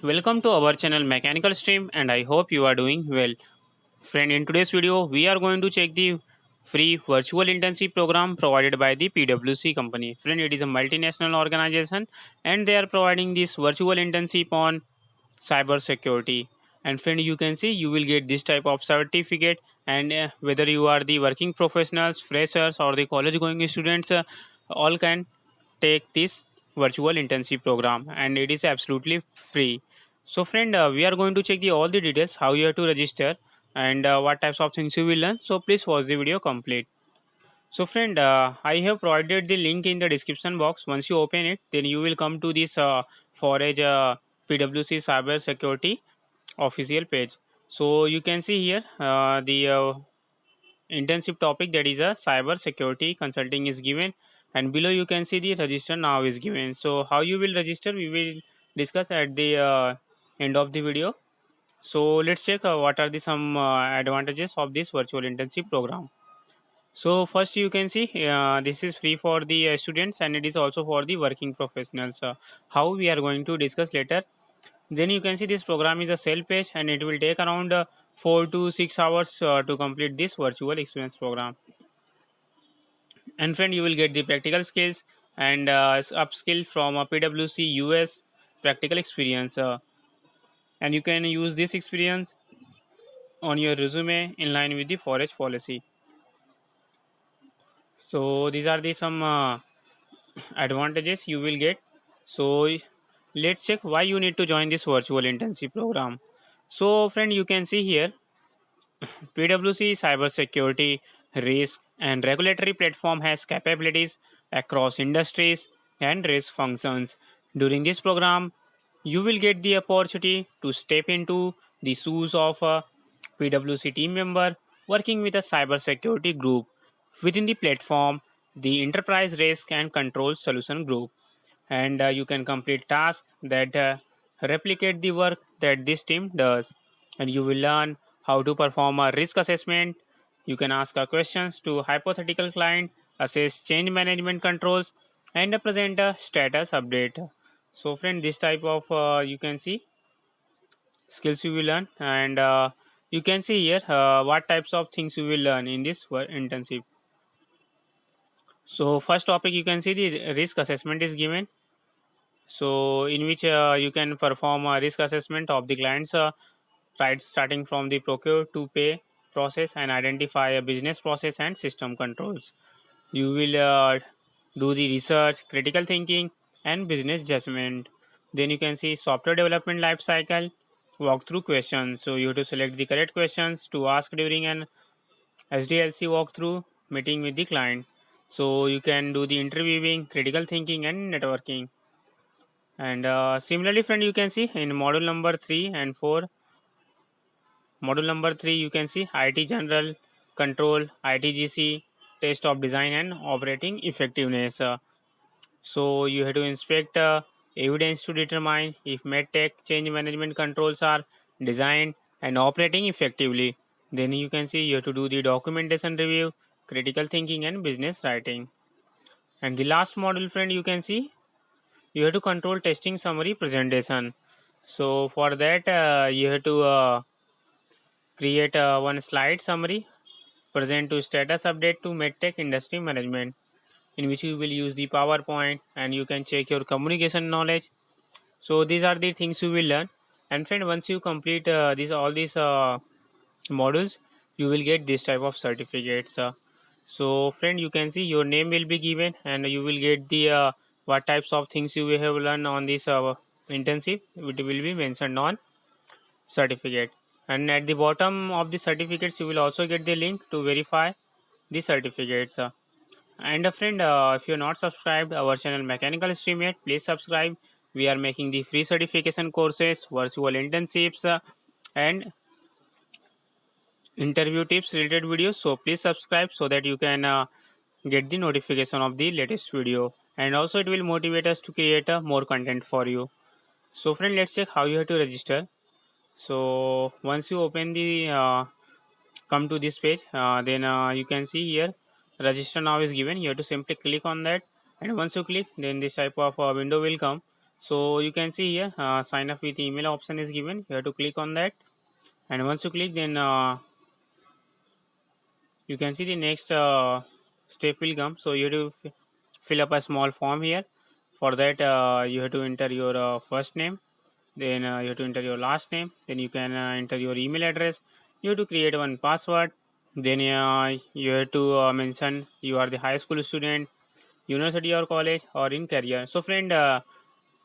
Welcome to our channel Mechanical Stream and I hope you are doing well. Friend, in today's video we are going to check the free virtual internship program provided by the PwC company. Friend, it is a multinational organization and they are providing this virtual internship on cyber security. And friend, you can see you will get this type of certificate and whether you are the working professionals, freshers or the college going students, all can take this virtual internship program and it is absolutely free. So friend, we are going to check the all the details how you have to register and what types of things you will learn. So please watch the video complete. So friend, I have provided the link in the description box. Once you open it, then you will come to this Forage PwC cyber security official page. So you can see here the internship topic, that is a cyber security consulting is given, and below you can see the register now is given. So how you will register we will discuss at the end of the video. So let's check what are the some advantages of this virtual internship program. So first you can see this is free for the students and it is also for the working professionals. How we are going to discuss later. Then you can see this program is a self-paced and it will take around 4 to 6 hours to complete this virtual experience program. And friend, you will get the practical skills and upskill from a PwC US practical experience. And you can use this experience on your resume in line with the forage policy. So these are the some advantages you will get. So let's check why you need to join this virtual internship program. So friend, you can see here PwC cybersecurity risk and regulatory platform has capabilities across industries and risk functions. During this program, you will get the opportunity to step into the shoes of a PwC team member working with a cybersecurity group within the platform, the enterprise risk and control solution group. And you can complete tasks that replicate the work that this team does, and you will learn how to perform a risk assessment. You can ask questions to hypothetical client, assess change management controls, and present a status update. So friend, this type of you can see skills you will learn, and you can see here what types of things you will learn in this internship. So first topic, you can see the risk assessment is given, so in which you can perform a risk assessment of the clients, right, starting from the procure to pay process and identify a business process and system controls. You will do the research, critical thinking and business judgment. Then you can see software development life cycle, walk through questions. So you have to select the correct questions to ask during an SDLC walkthrough meeting with the client. So you can do the interviewing, critical thinking and networking. And similarly, friend, you can see in module number 3 and 4. Module number 3, you can see IT General, Control, ITGC, Test of Design and Operating Effectiveness. So you have to inspect evidence to determine if medtech change management controls are designed and operating effectively. Then you can see you have to do the documentation review, critical thinking and business writing. And the last module, friend, you can see you have to control testing summary presentation. So for that you have to create one slide summary present to status update to medtech industry management, in which you will use the PowerPoint and you can check your communication knowledge. So these are the things you will learn. And friend, once you complete these all these modules, you will get this type of certificates. So friend, you can see your name will be given and you will get the what types of things you will have learned on this internship. It will be mentioned on certificate, and at the bottom of the certificates you will also get the link to verify the certificates. And a friend, if you're not subscribed our channel Mechanical Stream yet, please subscribe. We are making the free certification courses, virtual internships, and interview tips related videos. So please subscribe so that you can get the notification of the latest video, and also it will motivate us to create more content for you. So friend, let's check how you have to register. So once you open the come to this page, then you can see here register now is given. You have to simply click on that, and once you click, then this type of window will come. So you can see here sign up with email option is given. You have to click on that, and once you click, then you can see the next step will come. So you have to fill up a small form here. For that you have to enter your first name, then you have to enter your last name, then you can enter your email address. You have to create one password, then you have to mention you are the high school student, university or college, or in career. So friend,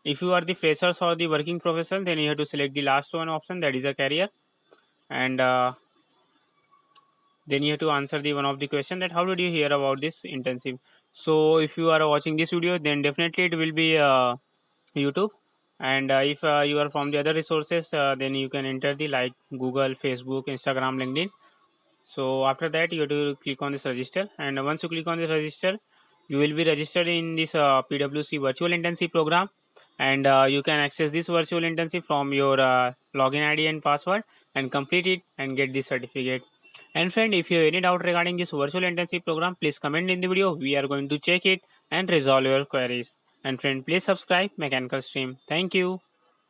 if you are the freshers or the working professional, then you have to select the last one option, that is a career. And then you have to answer the one of the question, that how did you hear about this intensive. So if you are watching this video, then definitely it will be YouTube. And if you are from the other resources, then you can enter the like Google, Facebook, Instagram, LinkedIn. So after that you have to click on this register, and once you click on this register, you will be registered in this PwC virtual internship program. And you can access this virtual internship from your login ID and password, and complete it and get this certificate. And friend, if you have any doubt regarding this virtual internship program, please comment in the video. We are going to check it and resolve your queries. And friend, please subscribe Mechanical Stream. Thank you.